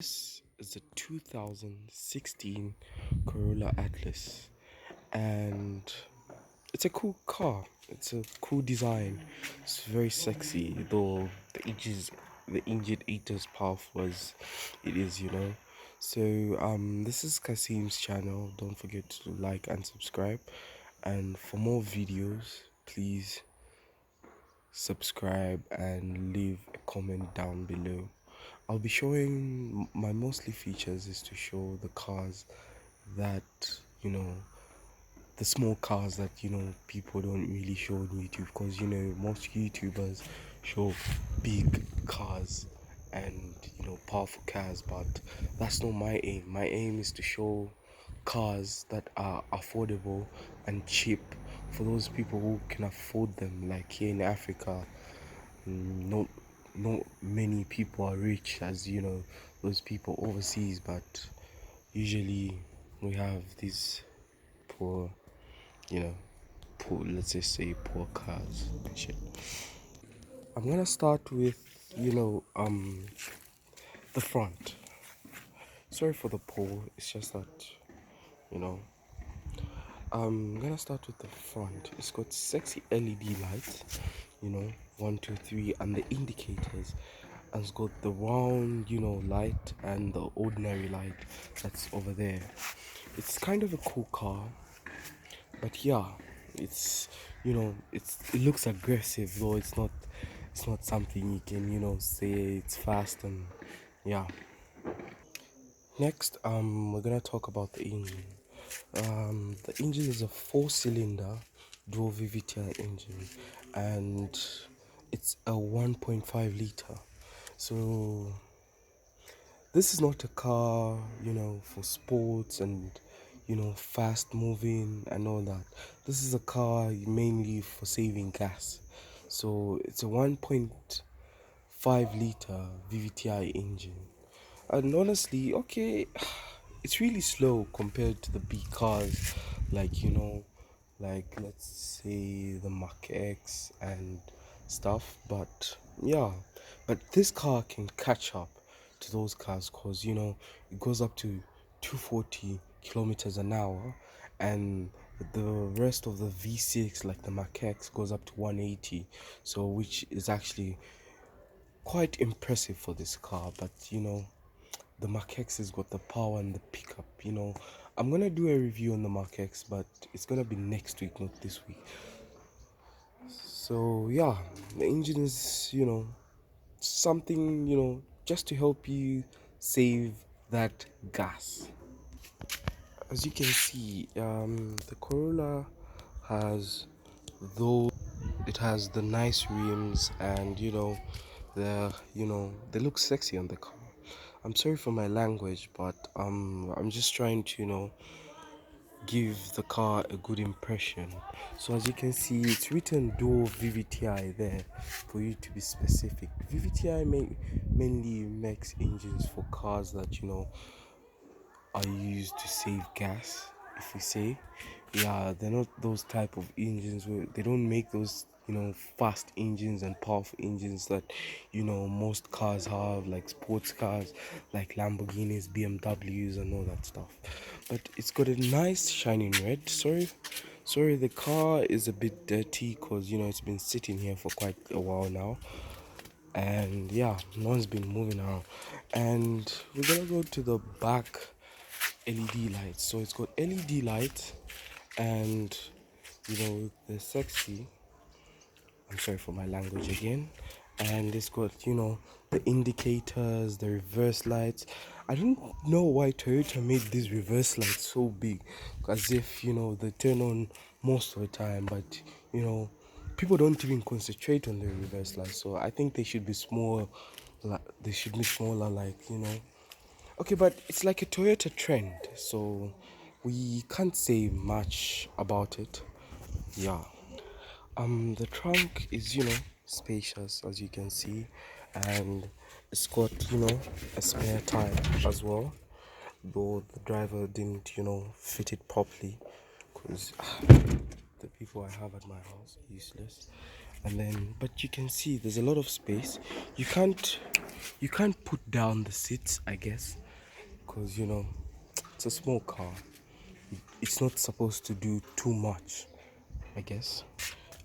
This is a 2016 Corolla Atlas, and it's a cool car. It's a cool design. It's very sexy, though the engine ain't as powerful as it is. So this is Kasim's channel. Don't forget to like and subscribe. And for more videos, please subscribe and leave a comment down below. I'll be showing my mostly features is to show the cars that you know the small cars that people don't really show on YouTube, because most YouTubers show big cars and powerful cars, but that's not my aim. My aim is to show cars that are affordable and cheap for those people who can afford them, like here in Africa. Not many people are rich as those people overseas, but usually we have these poor, you know poor, let's just say poor cars and shit. I'm gonna start with the front. Sorry for the poll, it's just that you know I'm gonna start with the front. It's got sexy LED lights, 1, 2, 3, and the indicators, and it's got the round, light and the ordinary light that's over there. It's kind of a cool car, but yeah, it looks aggressive, though it's not something you can say it's fast. And yeah, next we're gonna talk about the engine. The engine is a 4-cylinder dual VVTi engine, and it's a 1.5 liter. So this is not a car, for sports and fast moving and all that. This is a car mainly for saving gas. So it's a 1.5 liter VVTi engine. And honestly, okay, it's really slow compared to the big cars, like like let's say the Mach X and stuff. But yeah, but this car can catch up to those cars, because it goes up to 240 kilometers an hour, and the rest of the V6, like the Mach X, goes up to 180. So which is actually quite impressive for this car. But the Mach X has got the power and the pickup. I'm gonna do a review on the Mach X, but it's gonna be next week, not this week. So yeah, the engine is something just to help you save that gas. As you can see, the Corolla has those. It has the nice rims, and they look sexy on the car. I'm sorry for my language, but I'm just trying to give the car a good impression. So as you can see, it's written dual VVTi there, for you to be specific. VVTi mainly makes engines for cars that are used to save gas, if we say. Yeah, they're not those type of engines where they don't make those fast engines and powerful engines that most cars have, like sports cars like Lamborghinis, BMWs and all that stuff. But it's got a nice shining red. Sorry, the car is a bit dirty, because it's been sitting here for quite a while now, and yeah, no one's been moving around. And we're gonna go to the back LED lights. So it's got LED lights, and they're sexy. I'm sorry for my language again. And it's got the indicators, the reverse lights. I don't know why Toyota made these reverse lights so big, as if they turn on most of the time, but people don't even concentrate on the reverse lights. So I think they should be small. They should be smaller, like okay. But it's like a Toyota trend, so we can't say much about it. Yeah. The trunk is spacious, as you can see, and it's got a spare tire as well, though the driver didn't fit it properly, because the people I have at my house are useless. And then, but you can see there's a lot of space. You can't you can't put down the seats, I guess, because it's a small car. It's not supposed to do too much, I guess.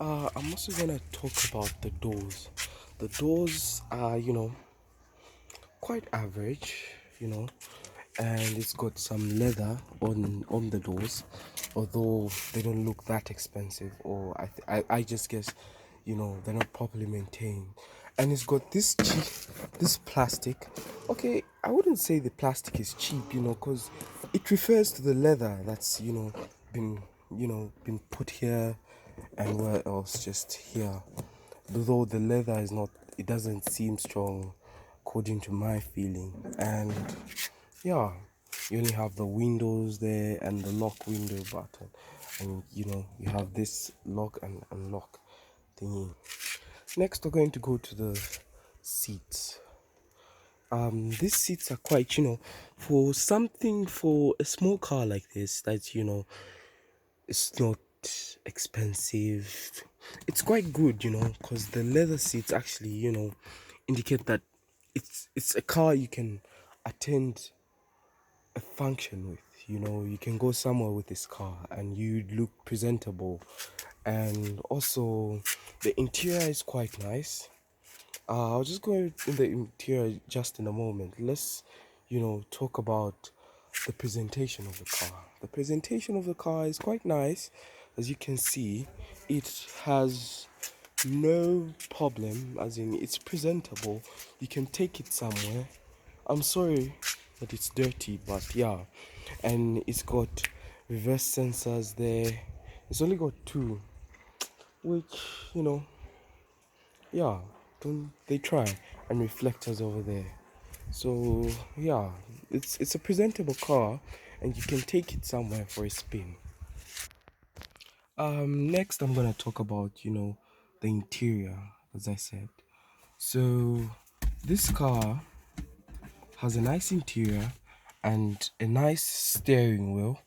I'm also gonna talk about the doors. The doors are, quite average, you know, and it's got some leather on the doors, although they don't look that expensive, or I just guess, they're not properly maintained. And it's got this plastic. Okay, I wouldn't say the plastic is cheap, because it refers to the leather that's been been put here, and where else, just here. Though the leather is not, it doesn't seem strong according to my feeling. And yeah, you only have the windows there and the lock window button, and you have this lock and unlock thingy. Next, we're going to go to the seats. These seats are quite, for something, for a small car like this, that's it's not expensive. It's quite good, because the leather seats actually, indicate that it's a car you can attend a function with. You can go somewhere with this car and you look presentable. And also, the interior is quite nice. I'll just go in the interior just in a moment. Let's, talk about the presentation of the car. The presentation of the car is quite nice. As you can see, it has no problem, as in it's presentable. You can take it somewhere. I'm sorry that it's dirty, but yeah. And it's got reverse sensors there. It's only got two, which, yeah, don't they try, and reflectors over there. So yeah, it's a presentable car, and you can take it somewhere for a spin. Next I'm gonna talk about the interior, as I said. So this car has a nice interior and a nice steering wheel,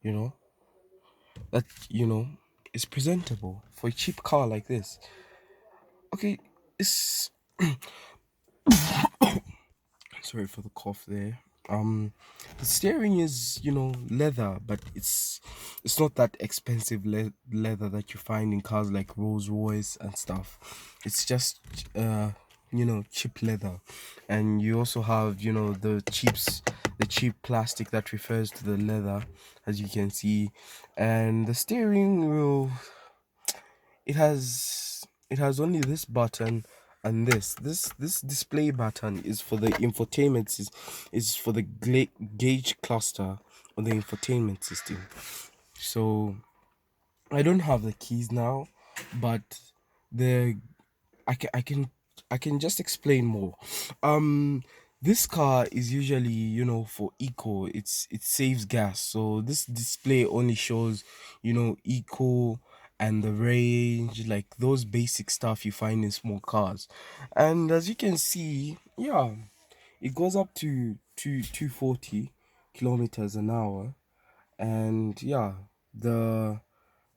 you know, that is presentable for a cheap car like this. Okay, it's sorry for the cough there. The steering is leather, but it's not that expensive leather that you find in cars like Rolls Royce and stuff. It's just cheap leather. And you also have the cheap plastic that refers to the leather, as you can see. And the steering wheel, it has only this button, and this display button is for the infotainment, is for the gauge cluster on the infotainment system. So I don't have the keys now, but the I can just explain more. Um, this car is usually, for eco. It saves gas. So this display only shows, eco and the range, like those basic stuff you find in small cars. And as you can see, yeah, it goes up to 240 kilometers an hour. And yeah, the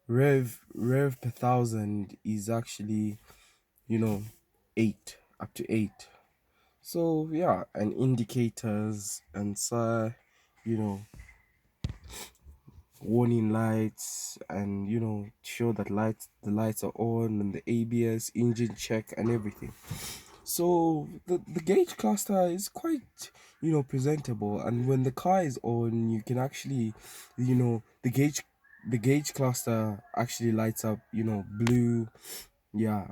rev per thousand is actually, you know, 8 up to 8. So yeah, and indicators and you know, warning lights, and show that the lights are on, and the ABS, engine check, and everything. So the gauge cluster is quite presentable, and when the car is on, you can actually the gauge cluster actually lights up blue. Yeah,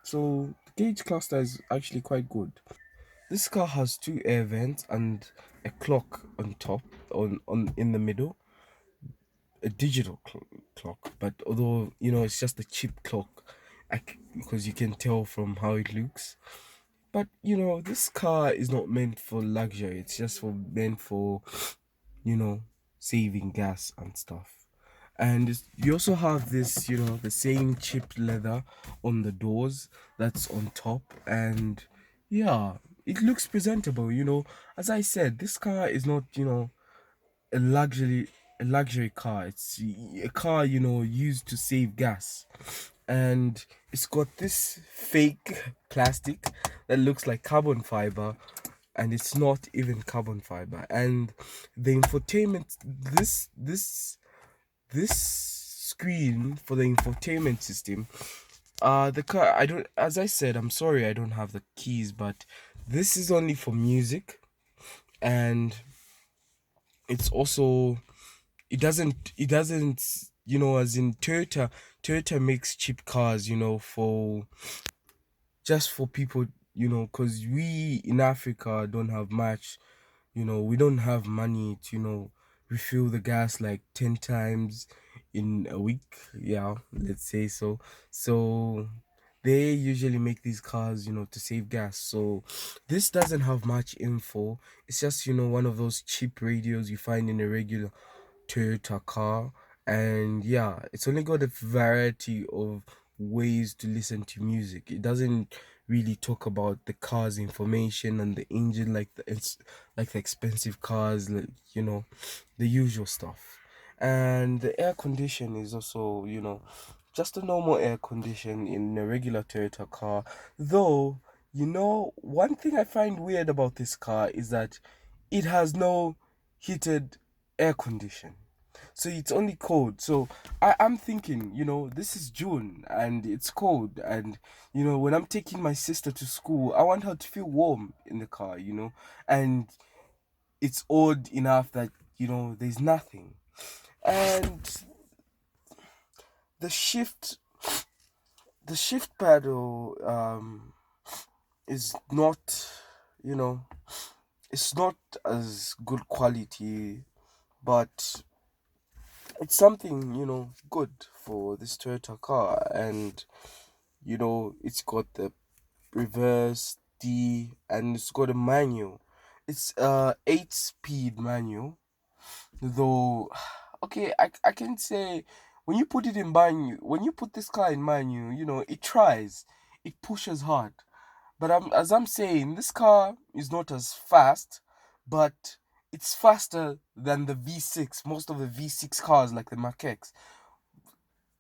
so the gauge cluster is actually quite good. This car has two air vents and a clock on top, on in the middle, a digital clock. But although it's just a cheap clock, because you can tell from how it looks. But this car is not meant for luxury. It's just meant for you know saving gas and stuff. And you also have this, the same chipped leather on the doors that's on top. And yeah, it looks presentable. As I said, this car is not, a luxury car. It's a car, used to save gas. and it's got this fake plastic that looks like carbon fiber, and it's not even carbon fiber. And the infotainment, this screen for the infotainment system, the car, I don't, as I said, I'm sorry I don't have the keys, but this is only for music. And it's also, it doesn't, as in Toyota makes cheap cars, for just for people, because we in Africa don't have much. We don't have money to, refill the gas like 10 times in a week. Yeah, let's say so. So they usually make these cars, to save gas. So this doesn't have much info. It's just, one of those cheap radios you find in a regular Toyota car. And yeah, it's only got a variety of ways to listen to music. It doesn't really talk about the car's information and the engine, like the expensive cars, like, the usual stuff. And the air condition is also, just a normal air condition in a regular Toyota car. Though, one thing I find weird about this car is that it has no heated air condition. So it's only cold. So I'm thinking, this is June and it's cold. And, when I'm taking my sister to school, I want her to feel warm in the car, And it's odd enough that, there's nothing. And the shift, the shift paddle, is not, you know, it's not as good quality, but it's something, good for this Toyota car. And it's got the reverse D, and it's got a manual. It's a 8-speed manual, though. Okay, I can say, when you put it in manual, when you put this car in manual, it tries, it pushes hard. But as I'm saying, this car is not as fast, but it's faster than the V6. Most of the V6 cars, like the Mach X.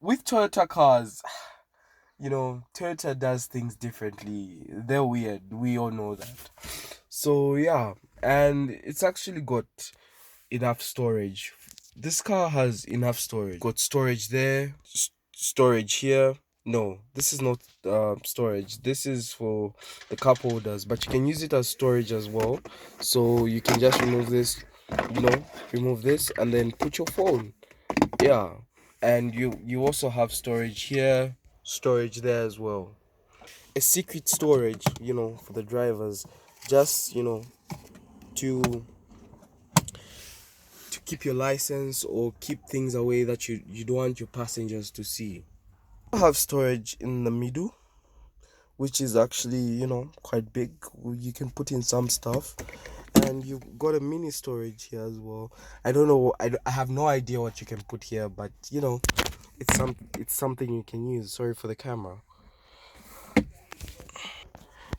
With Toyota cars, Toyota does things differently. They're weird. We all know that. So yeah, and it's actually got enough storage. This car has enough storage. Got storage there, storage here. No, this is not storage. This is for the cup holders, but you can use it as storage as well. So you can just remove this, remove this, and then put your phone. Yeah, and you also have storage here, storage there as well. A secret storage, for the drivers, just to keep your license or keep things away that you don't want your passengers to see. I have storage in the middle, which is actually, quite big. You can put in some stuff, and you got a mini storage here as well. I don't know, I have no idea what you can put here, but it's something you can use. Sorry for the camera.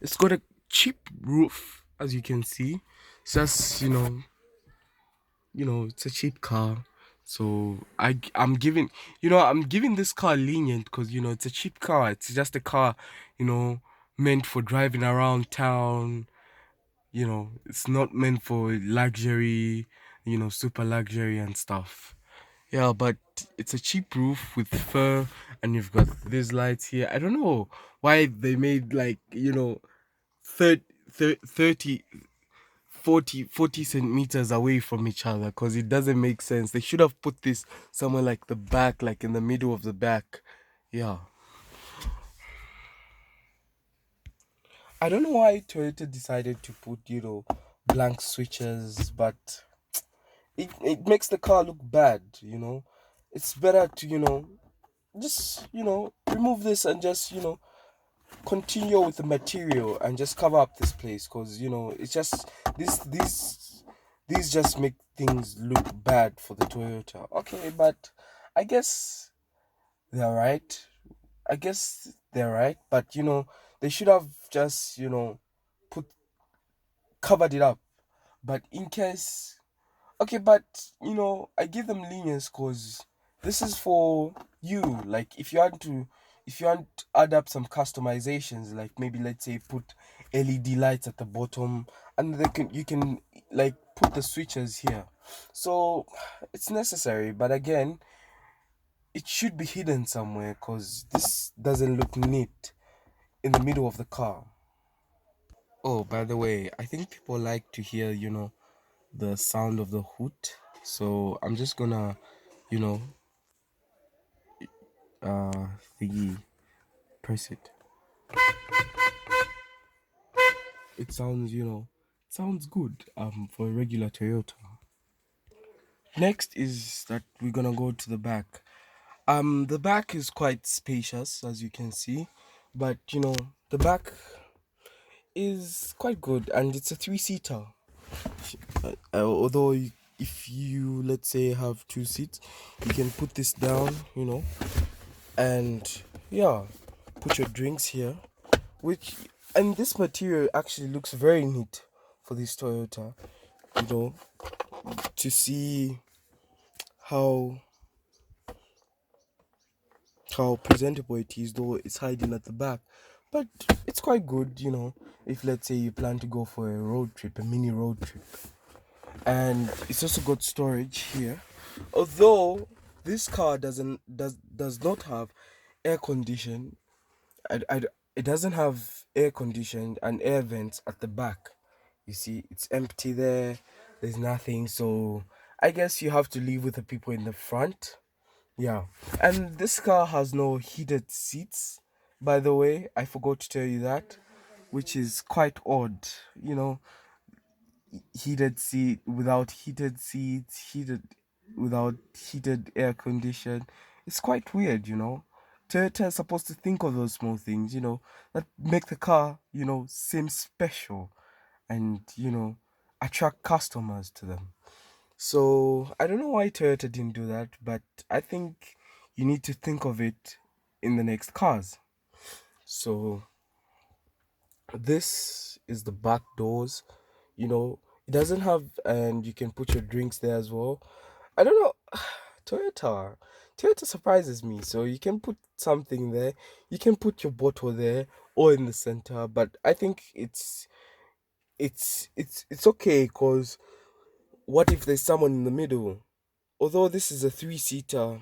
It's got a cheap roof, as you can see. It's just, it's a cheap car. So I'm giving this car lenient because, it's a cheap car. It's just a car, you know, meant for driving around town. It's not meant for luxury, super luxury and stuff. Yeah, but it's a cheap roof with fur, and you've got these lights here. I don't know why they made, like, 30, 30 40 centimeters away from each other, because it doesn't make sense. They should have put this somewhere like the back, like in the middle of the back. Yeah. I don't know why Toyota decided to put, blank switches, but it makes the car look bad. It's better to, just, remove this and just, continue with the material and just cover up this place, because, it's just these just make things look bad for the Toyota. Okay, but I guess they're right. I guess they're right, but they should have just, put covered it up. But in case, okay, but I give them lenience because this is for you. Like, if you want to, if you want to add up some customizations, like maybe let's say put LED lights at the bottom, and you can like put the switches here. So it's necessary, but again, it should be hidden somewhere because this doesn't look neat in the middle of the car. Oh, by the way, I think people like to hear, the sound of the hoot. So I'm just gonna, you know, uh, thingy, press it. It sounds, sounds good, for a regular Toyota. Next is that we're gonna go to the back. The back is quite spacious, as you can see, but the back is quite good, and it's a three-seater. Although if you let's say have two seats, you can put this down, and yeah, put your drinks here. Which and this material actually looks very neat for this Toyota. You know, to see how presentable it is, though it's hiding at the back. But it's quite good, if let's say you plan to go for a road trip, a mini road trip. And it's also got storage here. Although this car does not have air condition, it doesn't have air conditioned and air vents at the back. You see, it's empty there. There's nothing, so I guess you have to leave with the people in the front. Yeah, and this car has no heated seats. By the way, I forgot to tell you that, which is quite odd. You know, heated seat without heated seats, heated without heated air condition. It's quite weird, Toyota is supposed to think of those small things, that make the car, seem special and, attract customers to them. So I don't know why Toyota didn't do that, but I think you need to think of it in the next cars. So this is the back doors. It doesn't have, and you can put your drinks there as well. I don't know. Toyota. Toyota surprises me. So you can put something there. You can put your bottle there or in the center. But I think it's okay because what if there's someone in the middle? Although this is a three-seater,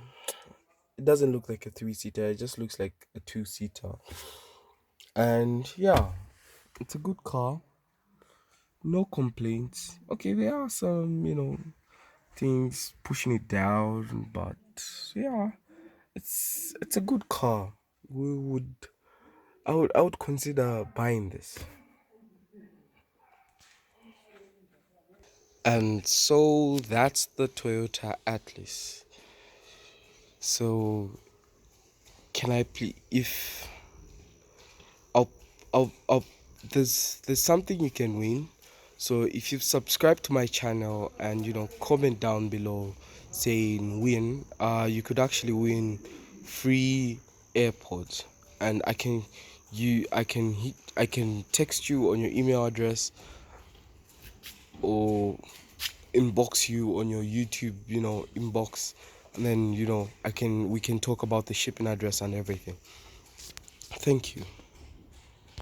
it doesn't look like a three-seater. It just looks like a two-seater. And yeah, it's a good car. No complaints. Okay, there are some, things pushing it down, but yeah, it's a good car. We would I would consider buying this. And so that's the Toyota Atlas. So can I please if I'll, I'll there's something you can win. So if you subscribe to my channel and comment down below saying win, you could actually win free AirPods, and I can text you on your email address or inbox you on your YouTube, inbox, and then we can talk about the shipping address and everything. Thank you.